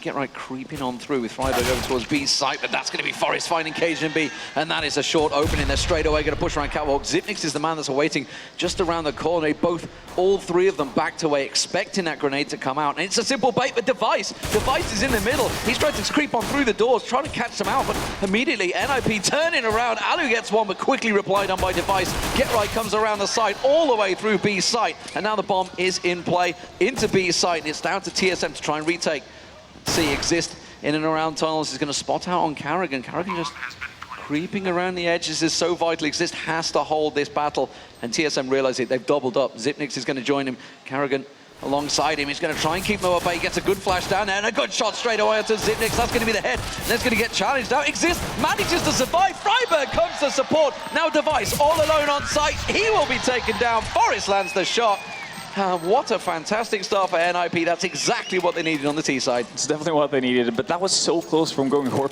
Get Right creeping on through with Freiburg over towards B's site, but that's going to be Forest finding Cajun B, and that is a short opening. They're straight away going to push around Catwalk. Zipnix is the man that's awaiting just around the corner. All three of them backed away, expecting that grenade to come out. And it's a simple bait, but Device is in the middle. He's trying to creep on through the doors, trying to catch them out, but immediately NIP turning around. Alu gets one, but quickly replied on by Device. Get Right comes around the side, all the way through B's site, and now the bomb is in play into B's site, and it's down to TSM to try and retake. See Exist in and around tunnels. He's going to spot out on Carrigan. Carrigan just creeping around the edges is so vital. Exist has to hold this battle, and TSM realize it. They've doubled up. Zipnix is going to join him. Carrigan alongside him. He's going to try and keep him away. He gets a good flash down there, and a good shot straight away to Zipnix. That's going to be the head. That's going to get challenged out. Exist manages to survive. Freiburg comes to support. Now Device all alone on site. He will be taken down. Forest lands the shot. What a fantastic start for NIP. That's exactly what they needed on the T side. It's definitely what they needed, but that was so close from going horror.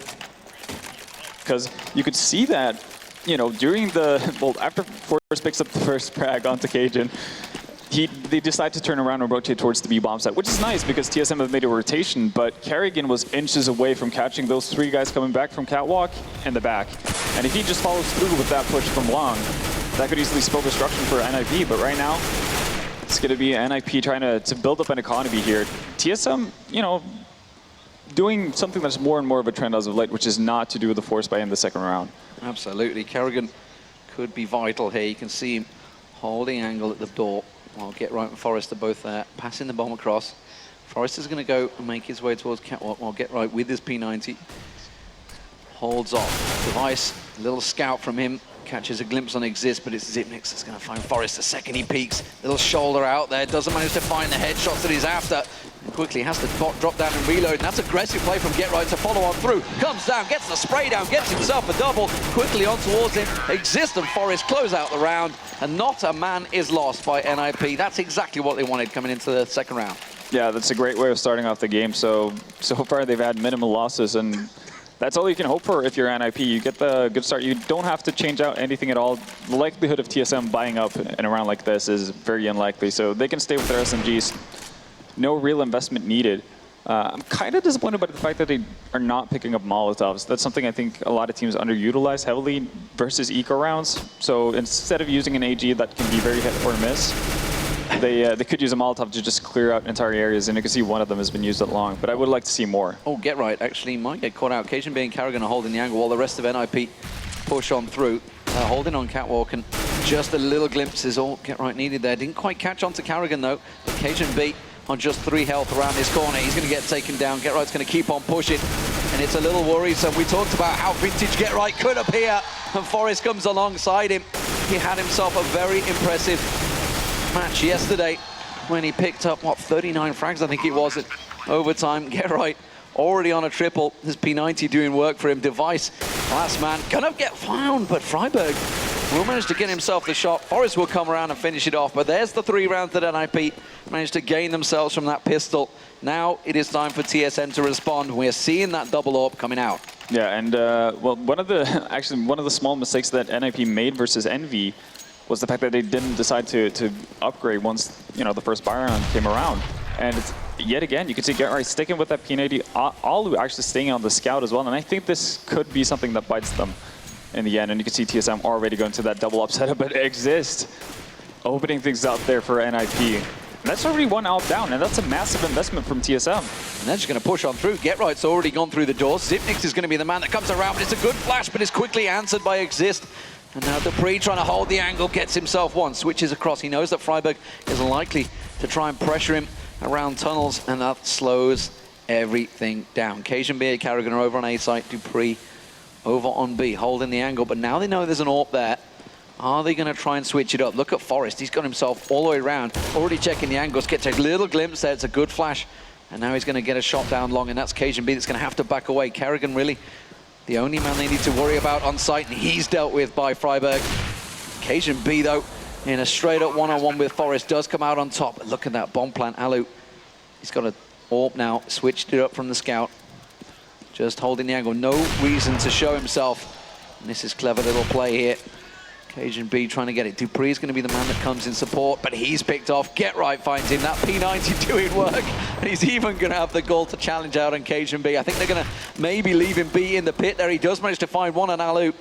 Because you could see that, you know, during the, well, after Forest picks up the first frag onto Cajun, they decide to turn around and rotate towards the B bomb site, which is nice because TSM have made a rotation, but Carrigan was inches away from catching those three guys coming back from Catwalk and the back. And if he just follows through with that push from long, that could easily spell destruction for NIP, but right now, it's going to be NIP trying to build up an economy here. TSM, you know, doing something that's more and more of a trend as of late, which is not to do with the force buy in the second round. Absolutely. Carrigan could be vital here. You can see him holding angle at the door while Get Right and Forest are both there, passing the bomb across. Forest is going to go and make his way towards Catwalk while Get Right with his P90 holds off. Device, a little scout from him, catches a glimpse on Exist, but it's Zipnix that's going to find Forest the second he peeks. Little shoulder out there, doesn't manage to find the headshots that he's after. And quickly has to drop down and reload, and that's aggressive play from Get Right to follow on through. Comes down, gets the spray down, gets himself a double. Quickly on towards him. Exist and Forest close out the round, and not a man is lost by NIP. That's exactly what they wanted coming into the second round. Yeah, that's a great way of starting off the game. So far they've had minimal losses, and that's all you can hope for if you're NIP. You get the good start. You don't have to change out anything at all. The likelihood of TSM buying up in a round like this is very unlikely. So they can stay with their SMGs. No real investment needed. I'm kind of disappointed by the fact that they are not picking up Molotovs. That's something I think a lot of teams underutilize heavily versus eco rounds. So instead of using an AG that can be very hit or miss, they could use a Molotov to just clear out entire areas, and you can see one of them has been used at long, but I would like to see more. Oh, Get Right actually might get caught out. Cajun B and Carrigan are holding the angle while the rest of NIP push on through. Holding on Catwalk, and just a little glimpse is all Get Right needed there. Didn't quite catch on to Carrigan though, but Cajun B on just 3 health around this corner. He's going to get taken down. Get Right's going to keep on pushing, and it's a little worrisome. We talked about how vintage Get Right could appear, and Forest comes alongside him. He had himself a very impressive match yesterday when he picked up, what, 39 frags, I think it was, at overtime. Get Right already on a triple. His P90 doing work for him. Device, last man, gonna get found, but Freiburg will manage to get himself the shot. Forest will come around and finish it off, but there's the 3 rounds that NIP managed to gain themselves from that pistol. Now it is time for TSM to respond. We're seeing that double AWP coming out. Yeah, and well, one of the small mistakes that NIP made versus Envy was the fact that they didn't decide to upgrade once, you know, the first buy round came around. And it's, yet again, you can see Get Right sticking with that P90, Alu actually staying on the scout as well. And I think this could be something that bites them in the end. And you can see TSM already going to that double up setup, but Exist opening things out there for NIP. And that's already 1 out down, and that's a massive investment from TSM. And they're just going to push on through. Get Right's already gone through the door. Zipnix is going to be the man that comes around, but it's a good flash, but it's quickly answered by Exist. And now Dupree trying to hold the angle, gets himself one, switches across. He knows that Freiburg is likely to try and pressure him around tunnels, and that slows everything down. Cajun B and Carrigan are over on A site, Dupree over on B, holding the angle, but now they know there's an AWP there. Are they going to try and switch it up? Look at Forest, he's got himself all the way around, already checking the angles, gets a little glimpse there, it's a good flash, and now he's going to get a shot down long, and that's Cajun B that's going to have to back away. Carrigan really the only man they need to worry about on site, and he's dealt with by Freiburg. Cajun B, though, in a straight-up one-on-one with Forest, does come out on top. But look at that bomb plant. Alu, he's got an AWP now, switched it up from the scout. Just holding the angle, no reason to show himself. And this is clever little play here. Cajun B trying to get it. Dupree is going to be the man that comes in support, but he's picked off. Get Right finds him. That P90 doing work. And he's even going to have the goal to challenge out on Cajun B. I think they're going to maybe leave him B in the pit there. He does manage to find one on Alu.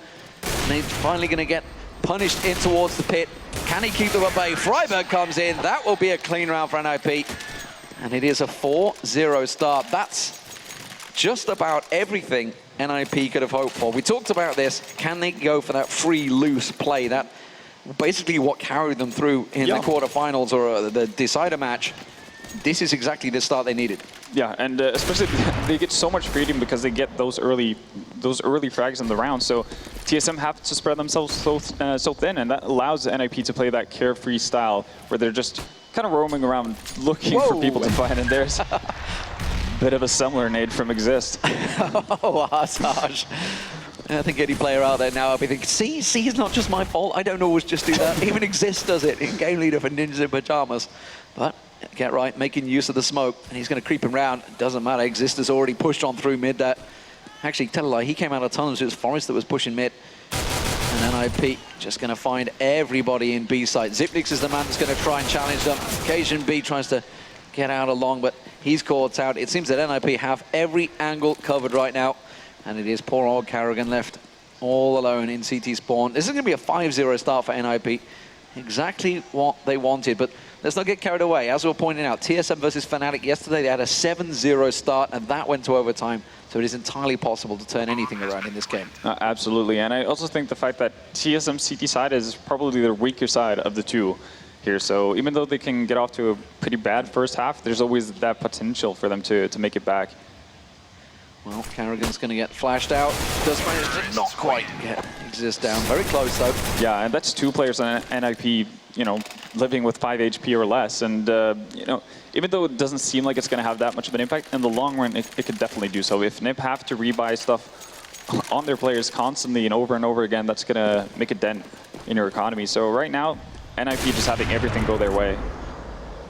And he's finally going to get punished in towards the pit. Can he keep them at bay? Freiburg comes in. That will be a clean round for NIP. And it is a 4-0 start. That's just about everything NIP could have hoped for. We talked about this. Can they go for that free, loose play? That basically what carried them through in the quarterfinals or the decider match. This is exactly the start they needed. Yeah, and especially they get so much freedom because they get those early frags in the round. So TSM have to spread themselves so thin, and that allows NIP to play that carefree style where they're just kind of roaming around looking for people to find. And there's bit of a similar nade from Exist. Oh, Asaj. I think any player out there now will be thinking, see, it's not just my fault. I don't always just do that. Even Exist does it in Game Leader for Ninjas in Pajamas. But Get Right, making use of the smoke, and he's going to creep him round. Doesn't matter, Exist has already pushed on through mid there. Actually, tell a lie, he came out of tunnels. It was Forest that was pushing mid. And NIP just going to find everybody in B site. Zipnix is the man that's going to try and challenge them. Cajun B tries to get out along, but he's caught out. It seems that NIP have every angle covered right now. And it is poor old Carrigan left all alone in CT spawn. This is going to be a 5-0 start for NIP. Exactly what they wanted, but let's not get carried away. As we were pointing out, TSM versus Fnatic yesterday, they had a 7-0 start, and that went to overtime. So it is entirely possible to turn anything around in this game. Absolutely, and I also think the fact that TSM CT side is probably the weaker side of the two here. So even though they can get off to a pretty bad first half, there's always that potential for them to make it back. Well, Carrigan's going to get flashed out. Does manage to not quite get Exist down. Very close, though. Yeah, and that's two players on NIP, you know, living with 5 HP or less. And, you know, even though it doesn't seem like it's going to have that much of an impact, in the long run, it could definitely do so. If NIP have to rebuy stuff on their players constantly and over again, that's going to make a dent in your economy. So right now, NIP just having everything go their way.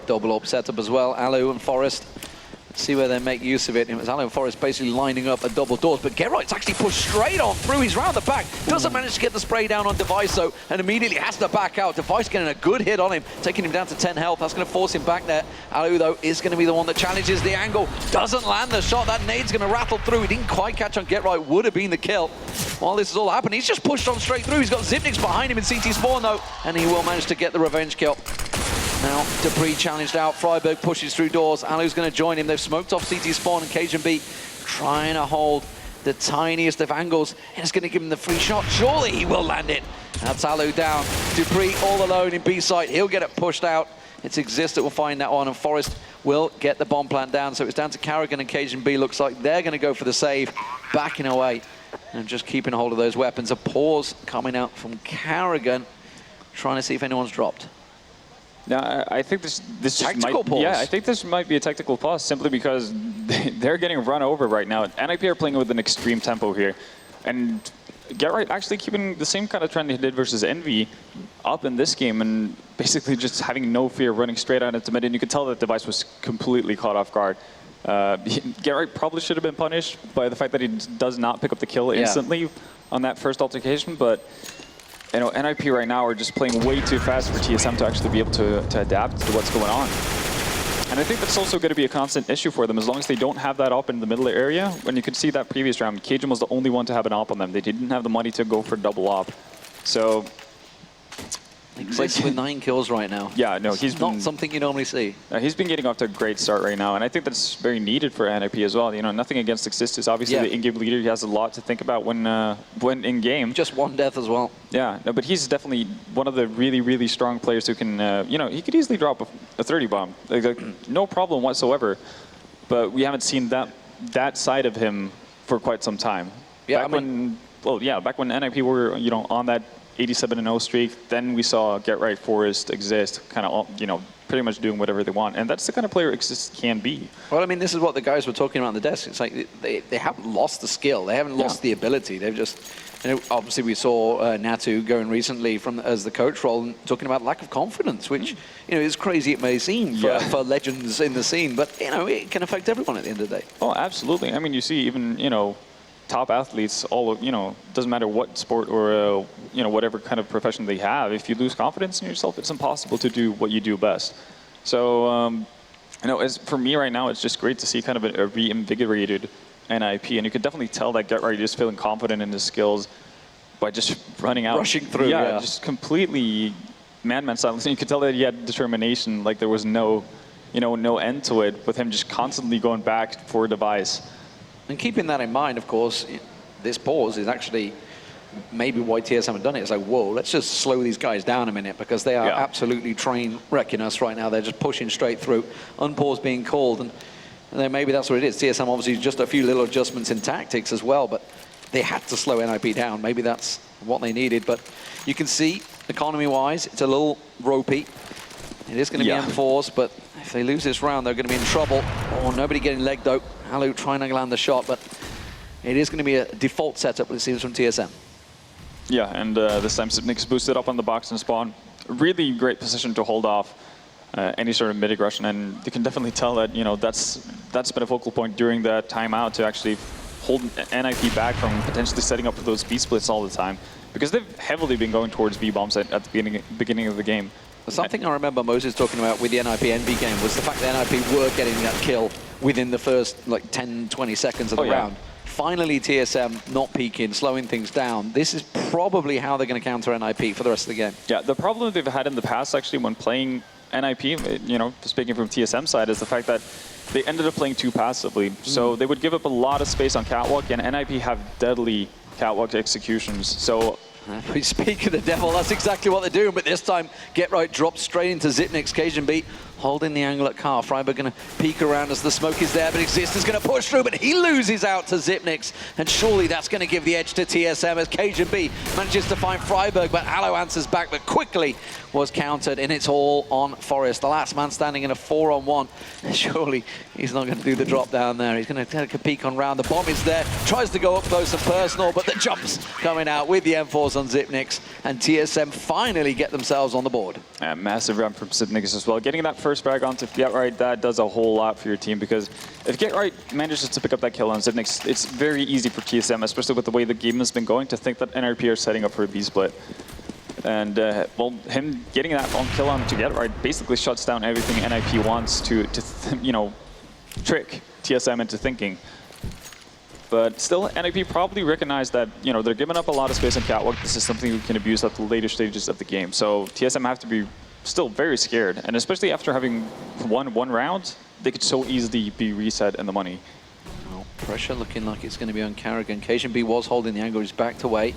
Double up setup as well. Alu and Forest. See where they make use of it. It was Alu and Forest basically lining up at double doors, but Gerright's actually pushed straight on through. He's round the back. Doesn't manage to get the spray down on Device, though, and immediately has to back out. Device getting a good hit on him, taking him down to 10 health. That's going to force him back there. Alu, though, is going to be the one that challenges the angle. Doesn't land the shot. That nade's going to rattle through. He didn't quite catch on Gerright. Would have been the kill. While this is all happening, he's just pushed on straight through. He's got Zipnix behind him in CT spawn, though, and he will manage to get the revenge kill. Now, Dupree challenged out. Freiburg pushes through doors. Alu's going to join him. They've smoked off CT spawn, and Cajun B trying to hold the tiniest of angles. And it's going to give him the free shot. Surely he will land it. That's Alu down. Dupree all alone in B site. He'll get it pushed out. It's Exist that will find that one, and Forest will get the bomb plant down. So it's down to Carrigan and Cajun B. Looks like they're going to go for the save, backing away and just keeping a hold of those weapons. A pause coming out from Carrigan, trying to see if anyone's dropped. Now, I think this tactical might, pause. Yeah, I think this might be a tactical pause simply because they're getting run over right now. NIP are playing with an extreme tempo here, and Gerright actually keeping the same kind of trend he did versus Envy up in this game, and basically just having no fear, running straight out into mid. And you could tell that Device was completely caught off guard. Gerright probably should have been punished by the fact that he does not pick up the kill instantly on that first altercation, but. You know, NIP right now are just playing way too fast for TSM to actually be able to adapt to what's going on. And I think that's also going to be a constant issue for them as long as they don't have that op in the middle area. When you could see that previous round, Cajun was the only one to have an op on them. They didn't have the money to go for double op. So... Exist with 9 kills right now. Yeah, no, he's not something you normally see. He's been getting off to a great start right now, and I think that's very needed for NIP as well. You know, nothing against Exist is obviously the in-game leader. He has a lot to think about when in-game. Just one death as well. Yeah, no, but he's definitely one of the really strong players who can, you know, he could easily drop a 30 bomb, like, no problem whatsoever. But we haven't seen that side of him for quite some time. Yeah, back when NIP were, you know, on that 87-0 streak, then we saw Gerright, Forest, Exist, kind of, you know, pretty much doing whatever they want, and that's the kind of player Exist can be. Well, I mean, this is what the guys were talking about on the desk. It's like they haven't lost the skill, they haven't lost the ability. They've just, you know, obviously we saw Natu going recently as the coach role and talking about lack of confidence, which you know is crazy. It may seem for legends in the scene, but you know it can affect everyone at the end of the day. Oh, absolutely. I mean, you see even top athletes, all, you know, doesn't matter what sport or, you know, whatever kind of profession they have, if you lose confidence in yourself, it's impossible to do what you do best. So, you know, as for me right now, it's just great to see kind of a reinvigorated NIP, and you can definitely tell that Get Right is feeling confident in his skills by just running out. Rushing through, yeah. Just completely madman style. You could tell that he had determination, like there was no, you know, no end to it, with him just constantly going back for a device. And keeping that in mind, of course, this pause is actually maybe why TSM have done it. It's like, whoa, let's just slow these guys down a minute, because they are absolutely train wrecking us right now. They're just pushing straight through. Unpause being called, and then maybe that's what it is. TSM obviously just a few little adjustments in tactics as well, but they had to slow NIP down. Maybe that's what they needed, but you can see, economy-wise, it's a little ropey. It is going to be M4s, but if they lose this round, they're going to be in trouble. Oh, nobody getting legged out. Alu trying to land the shot, but it is going to be a default setup, it seems, from TSM. Yeah, and this time Xyp9x boosted up on the box and spawn. Really great position to hold off any sort of mid-aggression, and you can definitely tell that, you know, that's been a focal point during that timeout to actually hold NIP back from potentially setting up for those B splits all the time, because they've heavily been going towards B bombs at the beginning of the game. Something I remember Moses talking about with the NIP Envy game was the fact that NIP were getting that kill within the first like 10-20 seconds of the round. Finally, TSM not peaking, slowing things down. This is probably how they're going to counter NIP for the rest of the game. Yeah, the problem they've had in the past, actually, when playing NIP, you know, speaking from TSM side, is the fact that they ended up playing too passively. So they would give up a lot of space on catwalk, and NIP have deadly catwalk executions. So we speak of the devil, that's exactly what they're doing, but this time Get Right drops straight into Xyp9x. Cajun holding the angle at Car. Friberg going to peek around as the smoke is there, but Exist is going to push through, but he loses out to Xyp9x, and surely that's going to give the edge to TSM as Cajun manages to find Friberg, but Aloe answers back, but quickly was countered, and it's all on Forest. The last man standing in a 4-on-1. Surely he's not going to do the drop down there. He's going to take a peek on round. The bomb is there, tries to go up close and personal, but the jumps coming out with the M4s on Xyp9x, and TSM finally get themselves on the board. Massive round from Xyp9x as well. Getting that first frag onto Get Right, that does a whole lot for your team, because if Get Right manages to pick up that kill on Xyp9x, it's very easy for TSM, especially with the way the game has been going, to think that NRP are setting up for a B split. And well, him getting that on kill on to Get Right basically shuts down everything NIP wants to you know, trick TSM into thinking. But still, NIP probably recognized that, you know, they're giving up a lot of space on catwalk. This is something we can abuse at the later stages of the game. So TSM have to be still very scared, and especially after having won one round, they could so easily be reset in the money. Well, pressure looking like it's going to be on Carrigan. Cajun was holding the angle, he's backed away.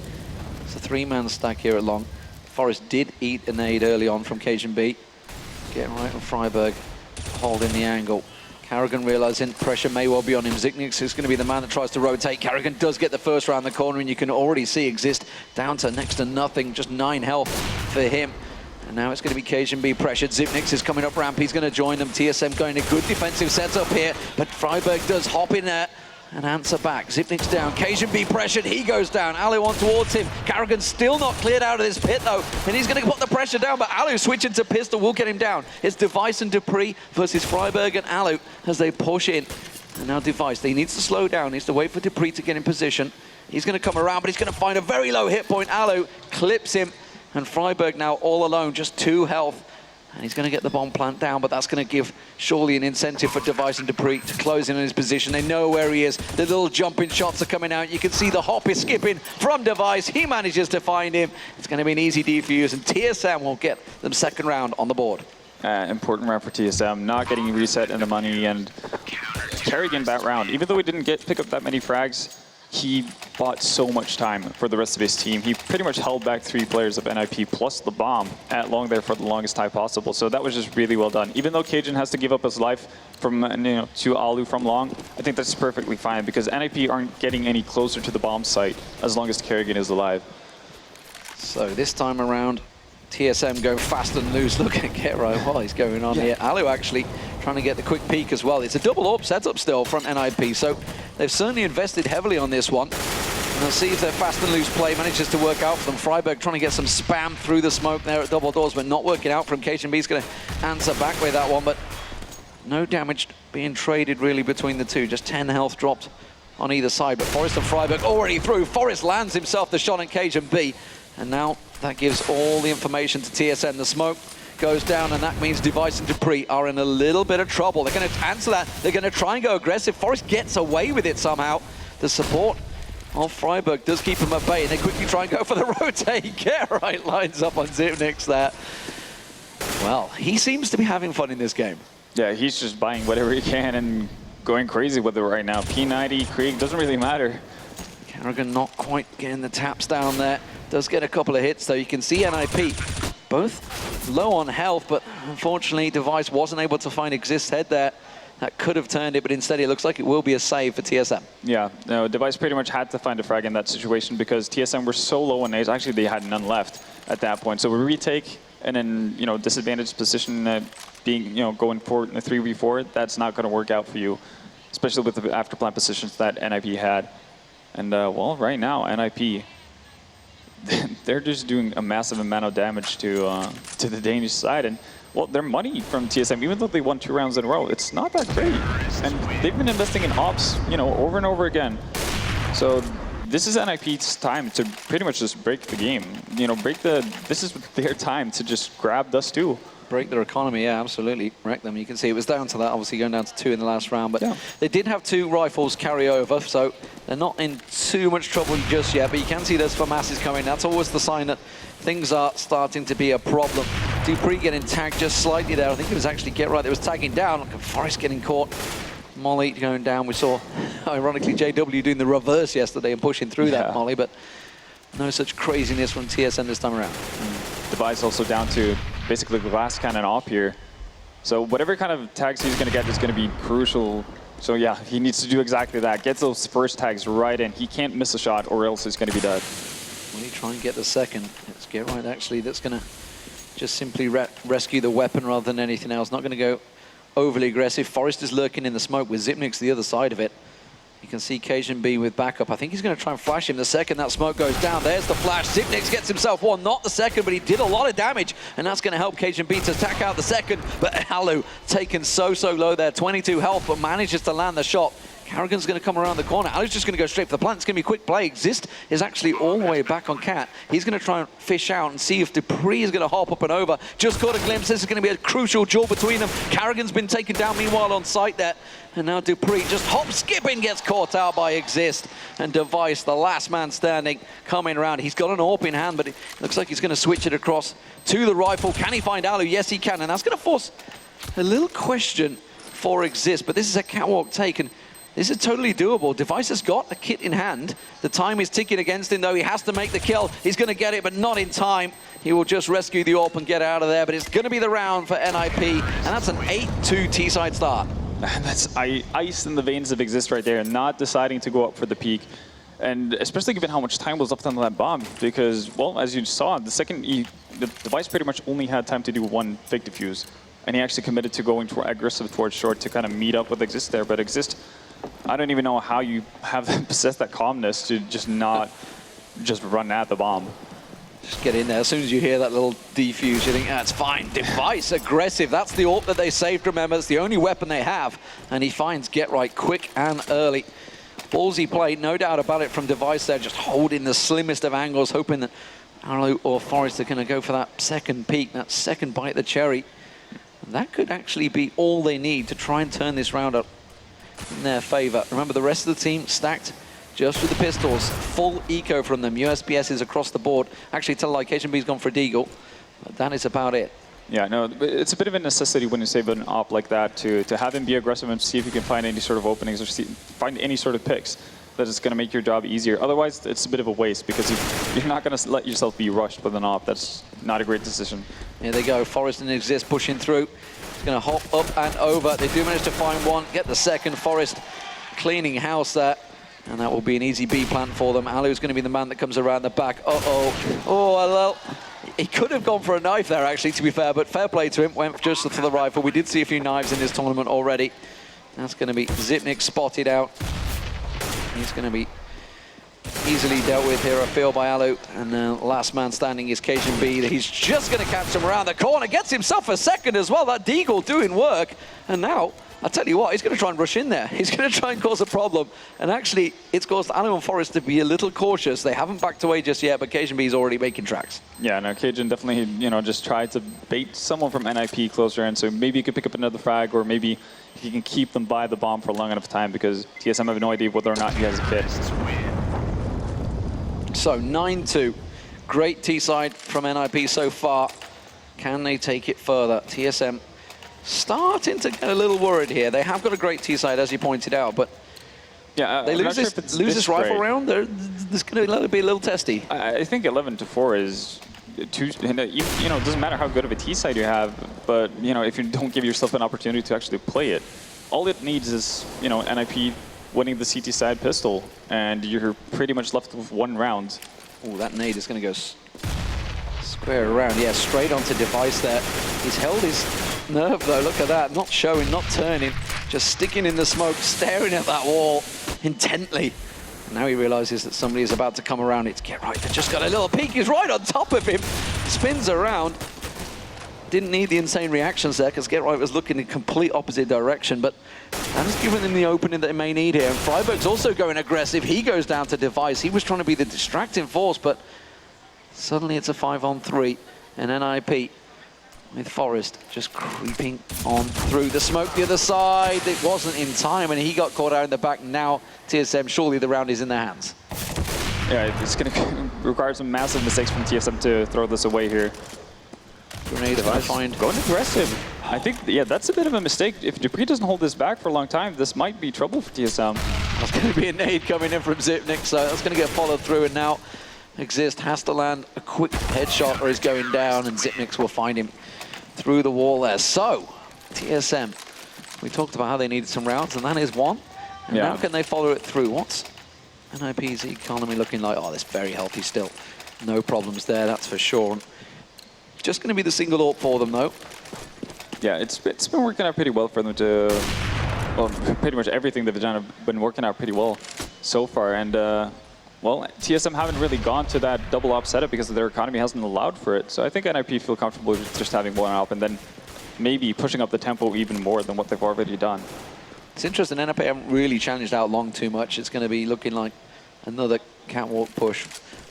It's a three-man stack here at long. Forest did eat a nade early on from Cajun. Get Right on Friberg, holding the angle. Carrigan realizing pressure may well be on him. Xyp9x is going to be the man that tries to rotate. Carrigan does get the first round the corner, and you can already see Exist down to next to nothing, just 9 health for him. And now it's going to be Cajun pressured. Xyp9x is coming up ramp, he's going to join them. TSM going a good defensive setup here, but Friberg does hop in there and answer back. Xyp9x down, Cajun pressured, he goes down. Alu on towards him. Carrigan still not cleared out of this pit though, and he's going to put the pressure down, but Alu switching to pistol will get him down. It's Device and Dupree versus Friberg and Alu as they push in. And now Device, he needs to slow down, needs to wait for Dupree to get in position. He's going to come around, but he's going to find a very low hit point. Alu clips him, and Friberg now all alone, just 2 health. And he's going to get the bomb plant down, but that's going to give surely an incentive for Device and Dupree to close in on his position. They know where he is. The little jumping shots are coming out. You can see the hop is skipping from Device. He manages to find him. It's going to be an easy defuse, and TSM will get them second round on the board. Important round for TSM, not getting reset in the money, and Carrigan that round. Even though he didn't pick up that many frags, he bought so much time for the rest of his team. He pretty much held back 3 players of NIP plus the bomb at long there for the longest time possible. So that was just really well done. Even though Cajun has to give up his life from to Alu from long, I think that's perfectly fine, because NIP aren't getting any closer to the bomb site as long as Carrigan is alive. So this time around, TSM go fast and loose. Look at Get Right, what is going on here. Alu actually trying to get the quick peek as well. It's a double AWP setup still from NIP, so they've certainly invested heavily on this one. And let's see if their fast and loose play manages to work out for them. Friberg trying to get some spam through the smoke there at double doors, but not working out from Cajun. He's going to answer back with that one, but no damage being traded really between the two. Just 10 health dropped on either side, but Forest and Freiburg already through. Forest lands himself the shot on Cage and B, and now that gives all the information to TSM. The smoke goes down, and that means Device and Dupree are in a little bit of trouble. They're going to answer that. They're going to try and go aggressive. Forest gets away with it somehow. The support of Freiburg does keep him at bay, and they quickly try and go for the rotate. Get right, lines up on Zipnix there. Well, he seems to be having fun in this game. Yeah, he's just buying whatever he can and going crazy with it right now. P90, Krieg, doesn't really matter. Carrigan not quite getting the taps down there. Does get a couple of hits, though. You can see NIP both low on health, but unfortunately Device wasn't able to find Exist head there. That could have turned it, but instead it looks like it will be a save for TSM. Yeah, no, Device pretty much had to find a frag in that situation because TSM were so low on A's. Actually, they had none left at that point. So we retake and then, you know, disadvantaged position being, you know, going forward in the 3v4, that's not going to work out for you, especially with the after-plan positions that NIP had. And, well, right now, NIP, they're just doing a massive amount of damage to the Danish side. And, well, their money from TSM, even though they won 2 rounds in a row, it's not that great. And they've been investing in ops, you know, over and over again. So this is NIP's time to pretty much just break the game. You know, this is their time to just grab Dust 2. Break their economy, yeah, absolutely. Wreck them. You can see it was down to that, obviously going down to 2 in the last round. But yeah, they did have 2 rifles carry over, so they're not in too much trouble just yet. But you can see there's FAMASs coming. That's always the sign that things are starting to be a problem. Dupree getting tagged just slightly there. I think it was actually Get Right that was tagging down. Look at Forest getting caught. Molly going down. We saw, ironically, JW doing the reverse yesterday and pushing through that Molly, but no such craziness from TSM this time around. Device also down to basically the last cannon off here. So whatever kind of tags he's going to get is going to be crucial. So yeah, he needs to do exactly that. Gets those first tags right in. He can't miss a shot or else he's going to be dead. Will he try and get the second? It's Get Right, actually, that's going to just simply rescue the weapon rather than anything else. Not going to go overly aggressive. Forest is lurking in the smoke with Zipnix the other side of it. You can see Cajun B with backup. I think he's going to try and flash him the second that smoke goes down. There's the flash. Zipnix gets himself one, not the second, but he did a lot of damage, and that's going to help Cajun B to attack out the second. But Alu taken so low there, 22 health, but manages to land the shot. Carrigan's going to come around the corner. Alu's just going to go straight for the plant. It's going to be a quick play. Exist is actually all the way back on Cat. He's going to try and fish out and see if Dupree is going to hop up and over. Just caught a glimpse. This is going to be a crucial duel between them. Carrigan's been taken down meanwhile on site there. And now Dupree just skipping, gets caught out by Exist. And Device, the last man standing, coming around. He's got an AWP in hand, but it looks like he's going to switch it across to the rifle. Can he find Alu? Yes, he can. And that's going to force a little question for Exist. But this is a catwalk take, and this is totally doable. Device has got a kit in hand. The time is ticking against him, though. He has to make the kill. He's going to get it, but not in time. He will just rescue the AWP and get out of there. But it's going to be the round for NIP, and that's an 8-2 T-side start. And that's ice in the veins of Exist right there, not deciding to go up for the peak. And especially given how much time was left on that bomb, because, well, as you saw, the Device pretty much only had time to do 1 fake defuse. And he actually committed to going aggressive towards short to kind of meet up with Exist there. But Exist, I don't even know how you have possessed that calmness to just not just run at the bomb. Just get in there. As soon as you hear that little defuse, you think, that's fine. Device, aggressive. That's the AWP that they saved, remember. It's the only weapon they have. And he finds Get Right quick and early. Ballsy play, no doubt about it from Device there, just holding the slimmest of angles, hoping that Arlo or Forest are going to go for that second peak, that second bite of the cherry. And that could actually be all they need to try and turn this round up in their favor. Remember, the rest of the team stacked just with the pistols. Full eco from them. USPS is across the board. Actually, Telelocation B's gone for Deagle, but that is about it. Yeah, no, it's a bit of a necessity when you save an op like that to have him be aggressive and see if you can find any sort of openings or find any sort of picks that is going to make your job easier. Otherwise, it's a bit of a waste because you're not going to let yourself be rushed with an op. That's not a great decision. Here they go. Forest and Exist pushing through. He's going to hop up and over. They do manage to find one, get the second. Forest cleaning house there. And that will be an easy B plant for them. Alu's going to be the man that comes around the back. Uh-oh. Oh, well, he could have gone for a knife there, actually, to be fair, but fair play to him. Went just for the rifle. We did see a few knives in this tournament already. That's going to be Zipnix spotted out. He's going to be easily dealt with here, I feel, by Alu. And last man standing is Cajun B. He's just going to catch him around the corner. Gets himself a second as well. That Deagle doing work. And now I'll tell you what, he's going to try and rush in there. He's going to try and cause a problem. And actually, it's caused Alu and Forest to be a little cautious. They haven't backed away just yet, but Cajun B is already making tracks. Yeah, no, Cajun definitely, you know, just tried to bait someone from NIP closer in, so maybe he could pick up another frag, or maybe he can keep them by the bomb for a long enough time, because TSM have no idea whether or not he has a kit. So 9-2. Great T-side from NIP so far. Can they take it further? TSM starting to get a little worried here. They have got a great T-side, as you pointed out, but yeah, they lose this rifle round. There's going to be a little testy. I think 11-4 is too. You know, it doesn't matter how good of a T-side you have, but you know, if you don't give yourself an opportunity to actually play it, all it needs is, you know, NIP winning the CT side pistol, and you're pretty much left with one round. Oh, that nade is going to go square around. Yeah, straight onto Device there. He's held his nerve though, look at that. Not showing, not turning, just sticking in the smoke, staring at that wall intently. Now he realizes that somebody is about to come around. It's Get Right that just got a little peek. He's right on top of him. Spins around. Didn't need the insane reactions there because Get Right was looking in complete opposite direction, but that has given them the opening that they may need here. And Freiburg's also going aggressive. He goes down to Device. He was trying to be the distracting force, but suddenly it's a 5-on-3, and NIP with Forest just creeping on through the smoke the other side. It wasn't in time, and he got caught out in the back. Now TSM, surely the round is in their hands. Yeah, it's going to require some massive mistakes from TSM to throw this away here. Grenade find. Going aggressive. I think, yeah, that's a bit of a mistake. If Dupree doesn't hold this back for a long time, this might be trouble for TSM. That's going to be a nade coming in from Zipnik, so that's going to get followed through, and now Exist has to land a quick headshot or he's going down, and Zipnix will find him through the wall there. So, TSM, we talked about how they needed some rounds, and that is one. And now can they follow it through? What's NIP's economy looking like? Oh, it's very healthy still. No problems there, that's for sure. Just going to be the single AWP for them, though. Yeah, it's been working out pretty well for them to... Well, pretty much everything they've done have been working out pretty well so far. And, well, TSM haven't really gone to that double op setup because their economy hasn't allowed for it. So I think NIP feel comfortable with just having one op and then maybe pushing up the tempo even more than what they've already done. It's interesting, NIP haven't really challenged out long too much. It's going to be looking like another catwalk push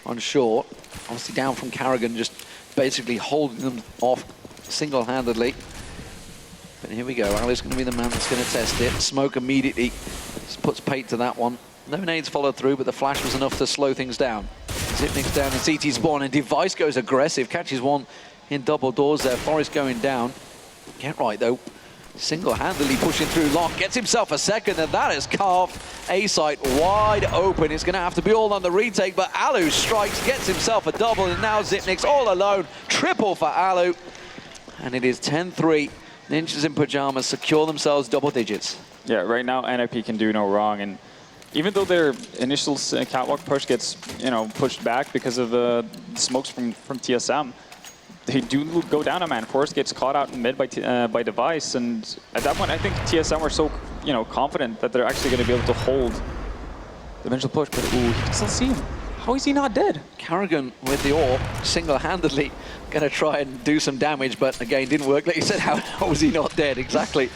on short. Obviously down from Carrigan, just basically holding them off single-handedly. But here we go, Ali's going to be the man that's going to test it. Smoke immediately just puts Pate to that one. No nades followed through, but the flash was enough to slow things down. Zipnik's down in CT spawn, and Device goes aggressive, catches one in double doors there. Forest going down. Get Right, though, single-handedly pushing through Lock, gets himself a second, and that has carved A site wide open. It's going to have to be all on the retake, but Alu strikes, gets himself a double, and now Zipnik's all alone. Triple for Alu, and it is 10-3. Ninjas in pajamas secure themselves double digits. Yeah, right now NIP can do no wrong, and even though their initial catwalk push gets, you know, pushed back because of the smokes from TSM, they do go down a man. Forest gets caught out in mid by Device, and at that point I think TSM were so, you know, confident that they're actually going to be able to hold the eventual push, but ooh, you can still see him. How is he not dead? Carrigan with the AWP, single-handedly going to try and do some damage, but again, didn't work. Like you said, how was he not dead? Exactly.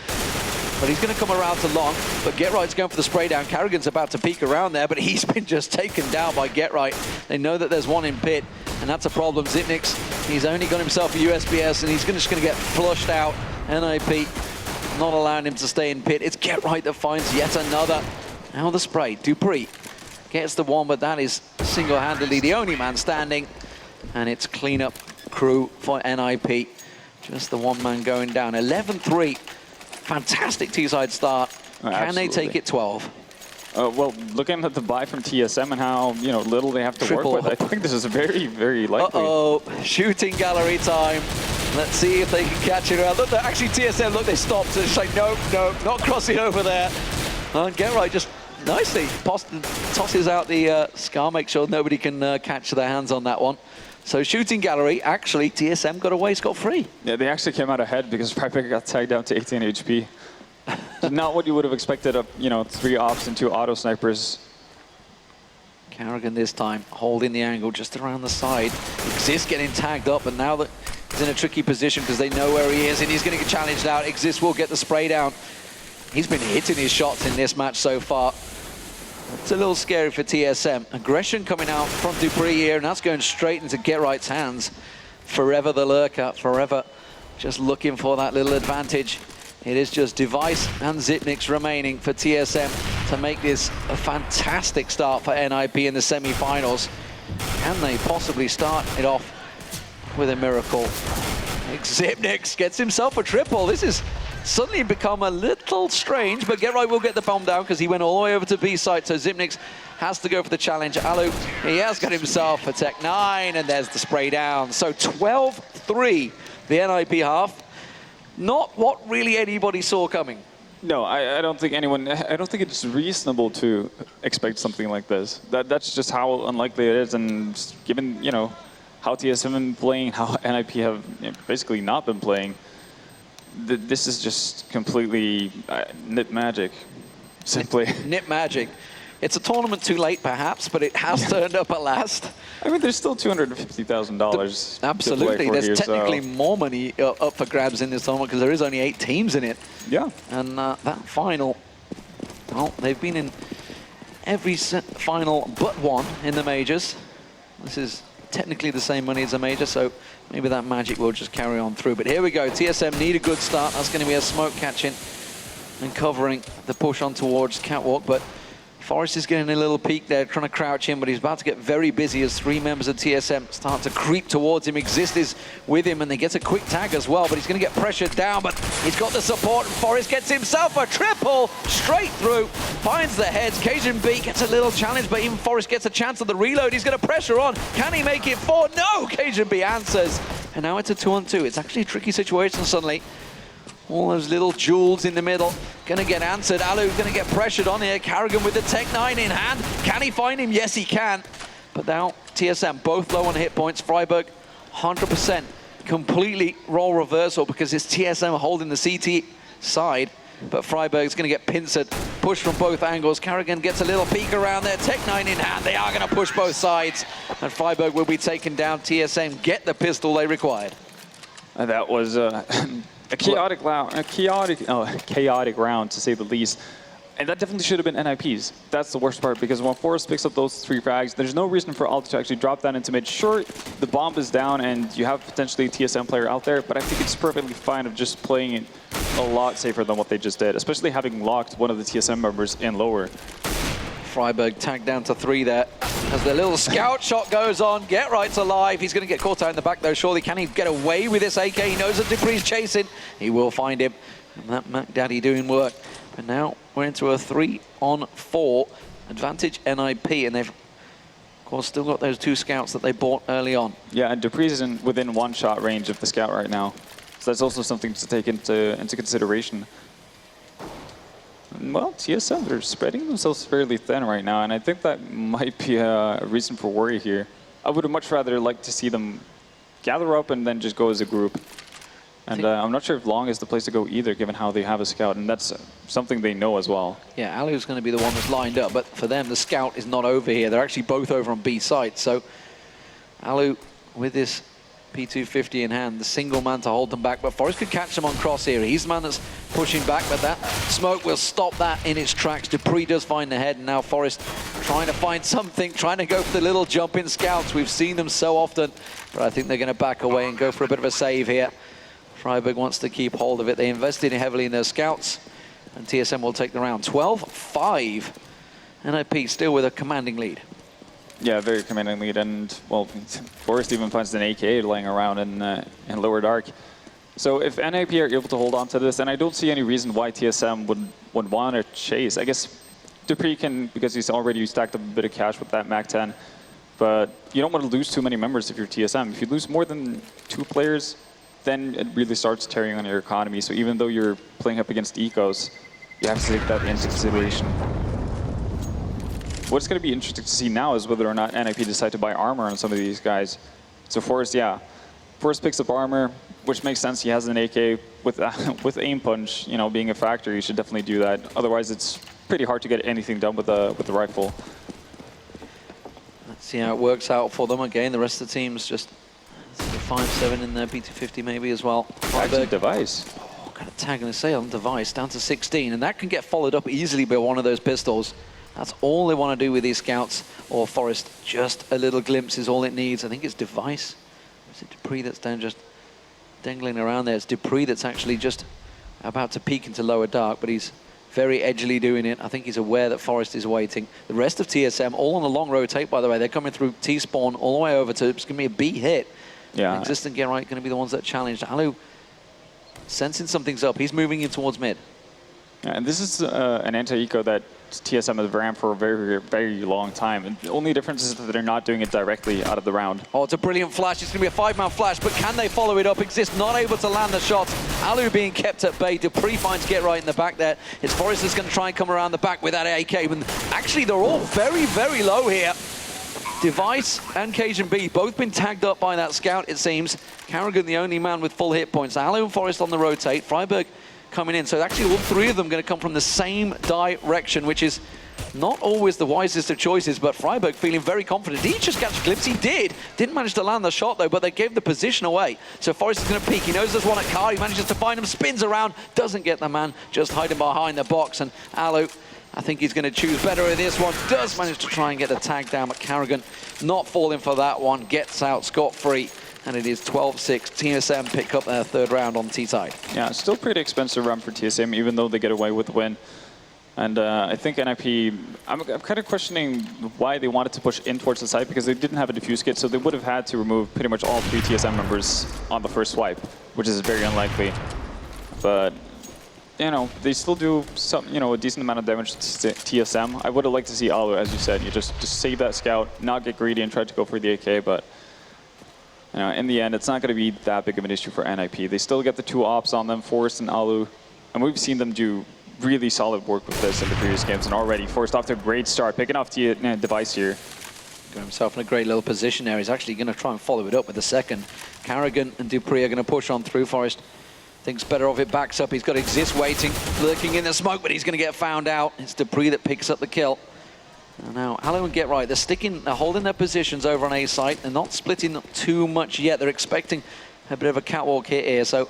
But he's going to come around to Long, but Get Right's going for the spray down. Carrigan's about to peek around there, but he's been just taken down by Get Right. They know that there's one in pit, and that's a problem. Zipnix, he's only got himself a USBS, and he's just going to get flushed out. NIP not allowing him to stay in pit. It's Get Right that finds yet another. Now the spray. Dupree gets the one, but that is single-handedly the only man standing, and it's cleanup crew for NIP. Just the one man going down. 11-3. Fantastic T-side start. Can they take it 12? Well, looking at the buy from TSM and how, you know, little they have to work with, I think this is very, very likely. Uh-oh, shooting gallery time. Let's see if they can catch it around. Look, actually TSM, look, they stopped. So it's like, nope, not crossing over there. And Get Right just nicely tosses out the Scar, make sure nobody can catch their hands on that one. So shooting gallery, actually, TSM got away scot-free. Yeah, they actually came out ahead because Fragmovies got tagged down to 18 HP. Not what you would have expected of, you know, 3 ops and 2 auto snipers. Carrigan this time holding the angle just around the side. Exist getting tagged up, and now that he's in a tricky position because they know where he is, and he's going to get challenged out. Exist will get the spray down. He's been hitting his shots in this match so far. It's a little scary for TSM. Aggression coming out from Dupree here, and that's going straight into Get Right's hands. Forever the lurker, forever just looking for that little advantage. It is just Device and Zipnix remaining for TSM to make this a fantastic start for NIP in the semi-finals. Can they possibly start it off with a miracle? Zipnix gets himself a triple. This is suddenly become a little strange, but Get Right will get the bomb down because he went all the way over to B site, so Zipnix has to go for the challenge. Alu, he has got himself a Tech 9, and there's the spray down. So 12-3, the NIP half. Not what really anybody saw coming. No, I don't think anyone, I don't think it's reasonable to expect something like this. That's just how unlikely it is, and given, you know, how TSM have been playing, how NIP have basically not been playing, this is just completely nip magic, simply. Nip magic. It's a tournament too late, perhaps, but it has turned up at last. I mean, there's still $250,000. Absolutely, there's technically more money up for grabs in this tournament because there is only 8 teams in it. Yeah. And that final, well, they've been in every final but one in the majors. This is technically the same money as a major, so maybe that magic will just carry on through. But here we go, TSM need a good start. That's going to be a smoke catching and covering the push on towards Catwalk, but Forrest is getting a little peek there, trying to crouch in, but he's about to get very busy as 3 members of TSM start to creep towards him. Exist is with him, and they get a quick tag as well, but he's going to get pressured down, but he's got the support, and Forrest gets himself a triple straight through, finds the heads. Cajun B gets a little challenge, but even Forrest gets a chance of the reload. He's going to pressure on. Can he make it 4? No! Cajun B answers, and now it's a 2-on-2. It's actually a tricky situation suddenly. All those little jewels in the middle gonna get answered. Alu's gonna get pressured on here. Carrigan with the Tech 9 in hand. Can he find him? Yes, he can. But now TSM both low on hit points. Freiburg 100% completely role reversal because it's TSM holding the CT side. But Freiburg's gonna get pincered, pushed from both angles. Carrigan gets a little peek around there. Tech 9 in hand. They are gonna push both sides. And Freiburg will be taken down. TSM get the pistol they required. And that was a chaotic round, to say the least. And that definitely should have been NIP's. That's the worst part, because when Forrest picks up those 3 frags, there's no reason for Alt to actually drop that into mid. Sure, the bomb is down and you have potentially a TSM player out there, but I think it's perfectly fine of just playing it a lot safer than what they just did, especially having locked one of the TSM members in lower. Freiburg tagged down to 3 there. As the little scout shot goes on, Get Right's alive. He's going to get caught out in the back though, surely. Can he get away with this AK? He knows that Dupree's chasing. He will find him. And that Mac Daddy doing work. But now we're into a 3-on-4 advantage NIP, and they've, of course, still got those 2 scouts that they bought early on. Yeah, and Dupree's within 1-shot range of the scout right now. So that's also something to take into consideration. Well, TSM, they're spreading themselves fairly thin right now, and I think that might be a reason for worry here. I would have much rather liked to see them gather up and then just go as a group. And I'm not sure if Long is the place to go either, given how they have a scout, and that's something they know as well. Yeah, Alu's going to be the one that's lined up, but for them, the scout is not over here. They're actually both over on B site, so Alu with this P250 in hand, the single man to hold them back, but Forrest could catch them on cross here. He's the man that's pushing back, but that smoke will stop that in its tracks. Dupree does find the head, and now Forrest trying to find something, trying to go for the little jump in scouts. We've seen them so often, but I think they're going to back away and go for a bit of a save here. Freiburg wants to keep hold of it. They invested heavily in their scouts, and TSM will take the round. 12-5. NIP still with a commanding lead. Yeah, very commanding lead, and well, Forrest even finds an AK laying around in lower dark. So if NIP are able to hold on to this, and I don't see any reason why TSM would want to chase. I guess Dupree can, because he's already stacked up a bit of cash with that MAC-10, but you don't want to lose too many members if you're TSM. If you lose more than 2 players, then it really starts tearing on your economy. So even though you're playing up against Ecos, you have to take that into consideration. What's going to be interesting to see now is whether or not NIP decide to buy armor on some of these guys. So Forrest, yeah. Forrest picks up armor, which makes sense. He has an AK with aim punch, you know, being a factor. You should definitely do that. Otherwise, it's pretty hard to get anything done with the rifle. Let's see how it works out for them. Again, the rest of the team's just 5-7 in their P250 maybe as well. Actually, Device. Oh, got a tagging the Saison device down to 16, and that can get followed up easily by one of those pistols. That's all they want to do with these scouts, or Forest. Just a little glimpse is all it needs. I think it's Device. Is it Dupree that's down just dangling around there? It's Dupree that's actually just about to peek into lower dark, but he's very edgily doing it. I think he's aware that Forest is waiting. The rest of TSM, all on the long rotate, by the way. They're coming through T-spawn all the way over to, it's going to be a B hit. Yeah. Exist and Get Right going to be the ones that challenged. Alu sensing something's up. He's moving in towards mid. Yeah, and this is an anti-eco that TSM has ran for a very, very long time. And the only difference is that they're not doing it directly out of the round. Oh, it's a brilliant flash. It's going to be a 5-man flash, but can they follow it up? Exist not able to land the shots. Alu being kept at bay. Dupree finds Get Right in the back there. It's Forrest that's going to try and come around the back with that AK. And actually, they're all very, very low here. Device and Cajun B both been tagged up by that scout, it seems. Carrigan the only man with full hit points. Alu and Forrest on the rotate. Freiburg coming in. So actually all three of them going to come from the same direction, which is not always the wisest of choices, but Freiburg feeling very confident. Did he just catch a glimpse? He did. Didn't manage to land the shot though, but they gave the position away. So Forrest is going to peek. He knows there's one at car. He manages to find him, spins around, doesn't get the man, just hiding behind the box. And Alu, I think he's going to choose better with this one. Does manage to try and get the tag down, but Carrigan not falling for that one. Gets out scot-free. And it is 12-6. TSM pick up their third round on T-side. Yeah, still pretty expensive round for TSM, even though they get away with the win. And I think NIP, I'm kind of questioning why they wanted to push in towards the side, because they didn't have a defuse kit, so they would have had to remove pretty much all 3 TSM members on the first swipe, which is very unlikely. But, you know, they still do some, a decent amount of damage to TSM. I would have liked to see Alu, as you said, you just save that scout, not get greedy and try to go for the AK, but in the end, it's not going to be that big of an issue for NIP. They still get the 2 ops on them, Forrest and Alu, and we've seen them do really solid work with this in the previous games, and already Forrest off to a great start, picking off Device here. Got himself in a great little position there. He's actually going to try and follow it up with the second. Carrigan and Dupree are going to push on through. Forrest thinks better of it, backs up. He's got Exist waiting, lurking in the smoke, but he's going to get found out. It's Dupree that picks up the kill. And now Alu and Get Right, they're holding their positions over on A site. They're not splitting too much yet. They're expecting a bit of a catwalk hit here. So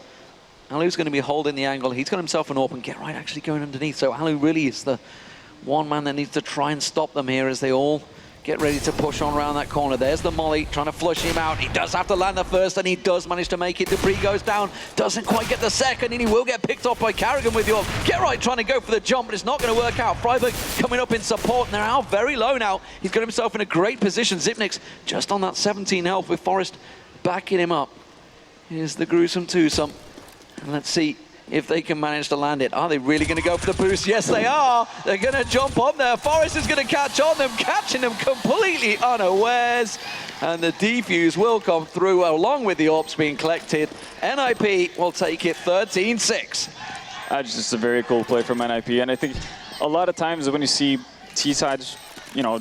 Alu's going to be holding the angle. He's got himself an open. Get Right actually going underneath. So Alu really is the one man that needs to try and stop them here as they all get ready to push on around that corner. There's the molly, trying to flush him out. He does have to land the first, and he does manage to make it. Dupree goes down, doesn't quite get the second, and he will get picked off by Carrigan with your Get Right trying to go for the jump, but it's not going to work out. Freiburg coming up in support, and they're out very low now. He's got himself in a great position. Zipnix just on that 17 health with Forrest backing him up. Here's the gruesome twosome, and let's see if they can manage to land it. Are they really going to go for the boost? Yes, they are. They're going to jump on there. Forrest is going to catch on them, catching them completely unawares. And the defuse will come through along with the AWPs being collected. NIP will take it 13-6. That's just a very cool play from NIP. And I think a lot of times when you see T-sides,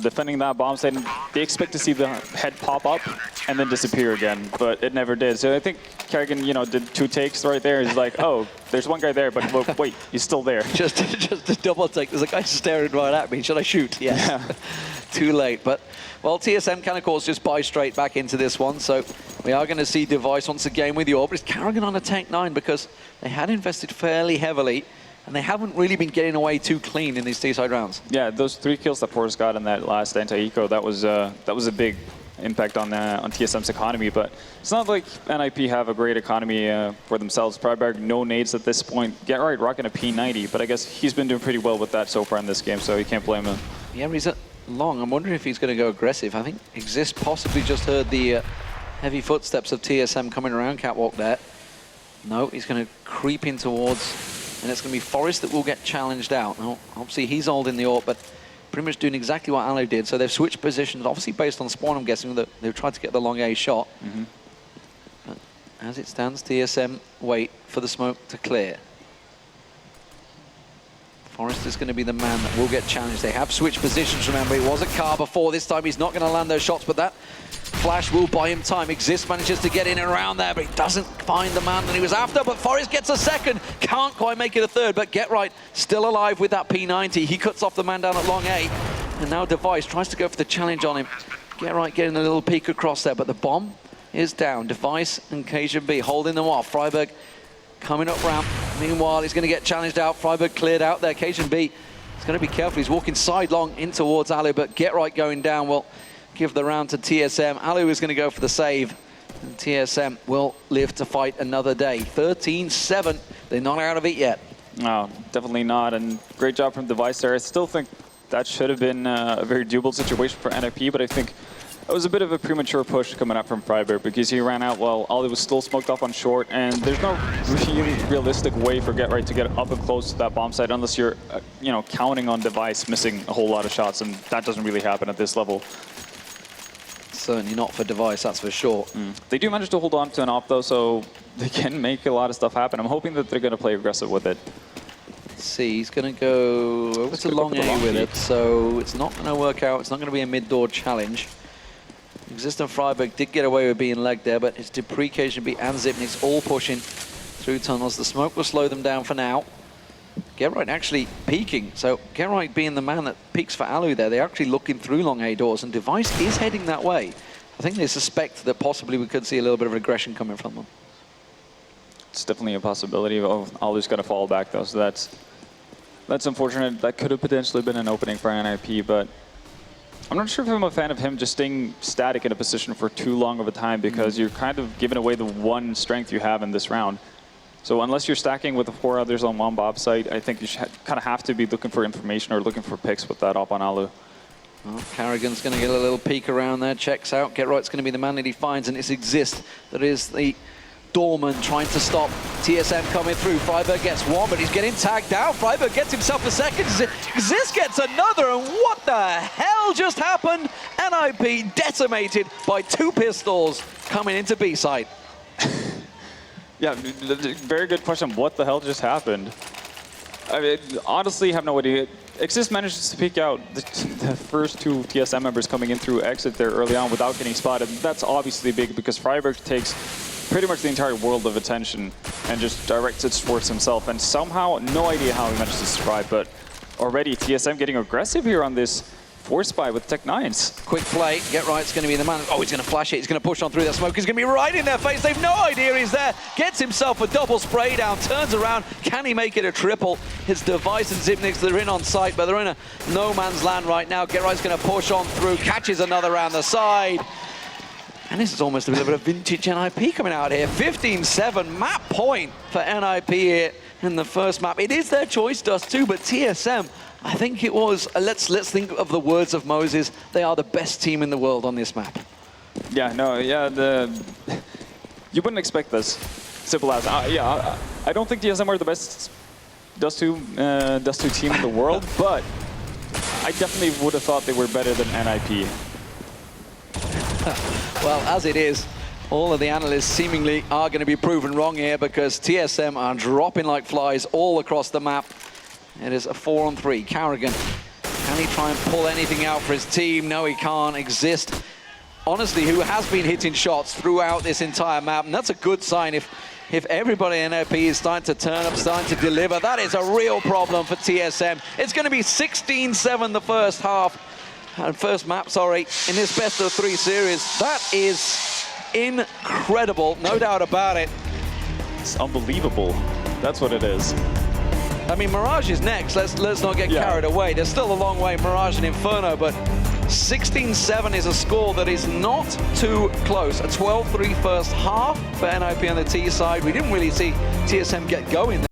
defending that bomb site, they expect to see the head pop up and then disappear again, but it never did. So I think Carrigan, did 2 takes right there. He's like, oh, there's one guy there, but wait, he's still there. just a double take. There's a guy staring right at me. Should I shoot? Yes. Yeah. Too late. But, well, TSM can, of course, just buy straight back into this one. So we are going to see Device once again with the AWP. It's Carrigan on a tank 9 because they had invested fairly heavily, and they haven't really been getting away too clean in these T-side rounds. Yeah, those 3 kills that Forrest got in that last anti-eco, that was a big impact on TSM's economy. But it's not like NIP have a great economy for themselves. Freiburg, no nades at this point. Get Right rocking a P90, but I guess he's been doing pretty well with that so far in this game, so you can't blame him. Yeah, he's long. I'm wondering if he's going to go aggressive. I think Exist possibly just heard the heavy footsteps of TSM coming around catwalk there. No, he's going to creep in towards, and it's going to be Forrest that will get challenged out. Now, obviously, he's holding the AWP, but pretty much doing exactly what Alu did. So they've switched positions, obviously based on spawn, I'm guessing, that they've tried to get the long A shot. But as it stands, TSM wait for the smoke to clear. Forrest is going to be the man that will get challenged. They have switched positions, remember. It was a car before. This time he's not going to land those shots, but that flash will buy him time. Exist manages to get in and around there, but he doesn't find the man that he was after. But Forrest gets a second. Can't quite make it a third, but Get Right still alive with that P90. He cuts off the man down at long A. And now Device tries to go for the challenge on him. Get Right getting a little peek across there, but the bomb is down. Device and Cajun B holding them off. Freiburg coming up ramp. Meanwhile, he's going to get challenged out. Freiburg cleared out there. Cajun B is going to be careful. He's walking sidelong in towards Alu, but Get Right going down will give the round to TSM. Alu is going to go for the save. And TSM will live to fight another day. 13-7. They're not out of it yet. No, definitely not. And great job from Device there. I still think that should have been a very doable situation for NIP, but I think it was a bit of a premature push coming up from Freiburg because he ran out while Ollie was still smoked off on short, and there's no really realistic way for Get Right to get up and close to that bomb site unless you're, counting on Device missing a whole lot of shots, and that doesn't really happen at this level. Certainly not for Device, that's for sure. They do manage to hold on to an op though, so they can make a lot of stuff happen. I'm hoping that they're going to play aggressive with it. Let's see, he's going to go over to long A with it, so it's not going to work out. It's not going to be a mid-door challenge. Existent Freiburg did get away with being legged there, but it's Dupree, Cajun B, and Zipnix all pushing through tunnels. The smoke will slow them down for now. Get Right actually peeking, so Get Right being the man that peeks for Alu there, they're actually looking through long A doors, and Device is heading that way. I think they suspect that possibly we could see a little bit of aggression coming from them. It's definitely a possibility. Alu's got to fall back though, so that's unfortunate. That could have potentially been an opening for NIP, but I'm not sure if I'm a fan of him just staying static in a position for too long of a time, because you're kind of giving away the one strength you have in this round. So unless you're stacking with the 4 others on one Bob site, I think you kind of have to be looking for information or looking for picks with that op on Alu. Well, Carrigan's going to get a little peek around there, checks out. Get Right's going to be the man that he finds, and it's Exist that is the doorman trying to stop TSM coming through. Freiburg gets one, but he's getting tagged out. Freiburg gets himself a second. Exist gets another, and what the hell just happened? NIP decimated by 2 pistols coming into B site. Yeah, very good question. What the hell just happened? I mean, honestly, have no idea. Exist manages to peek out the first 2 TSM members coming in through exit there early on without getting spotted. That's obviously big because Freiburg takes pretty much the entire world of attention and just directs it towards himself. And somehow, no idea how he managed to survive, but already TSM getting aggressive here on this force buy with Tech 9s. Quick play, Get Right's going to be the man. Oh, he's going to flash it. He's going to push on through that smoke. He's going to be right in their face. They've no idea he's there. Gets himself a double spray down, turns around. Can he make it a triple? His Device and Zipnix, they're in on site, but they're in a no man's land right now. Get Right's going to push on through, catches another around the side. And this is almost a bit of a vintage NIP coming out here. 15-7 map point for NIP here in the first map. It is their choice, Dust 2, but TSM, I think it was, let's think of the words of Moses. They are the best team in the world on this map. Yeah, no, yeah, you wouldn't expect this. Simple as, I don't think TSM are the best Dust 2 team in the world, but I definitely would have thought they were better than NIP. Well, as it is, all of the analysts seemingly are going to be proven wrong here because TSM are dropping like flies all across the map. It is a 4-on-3. Carrigan, can he try and pull anything out for his team? No, he can't. Exist, honestly, who has been hitting shots throughout this entire map, and that's a good sign if everybody in NIP is starting to turn up, starting to deliver. That is a real problem for TSM. It's going to be 16-7 the first half. First map, sorry, in this best of 3 series. That is incredible, no doubt about it. It's unbelievable. That's what it is. I mean, Mirage is next. Let's not get carried away. There's still a long way, Mirage and Inferno, but 16-7 is a score that is not too close. A 12-3 first half for NIP on the T side. We didn't really see TSM get going there.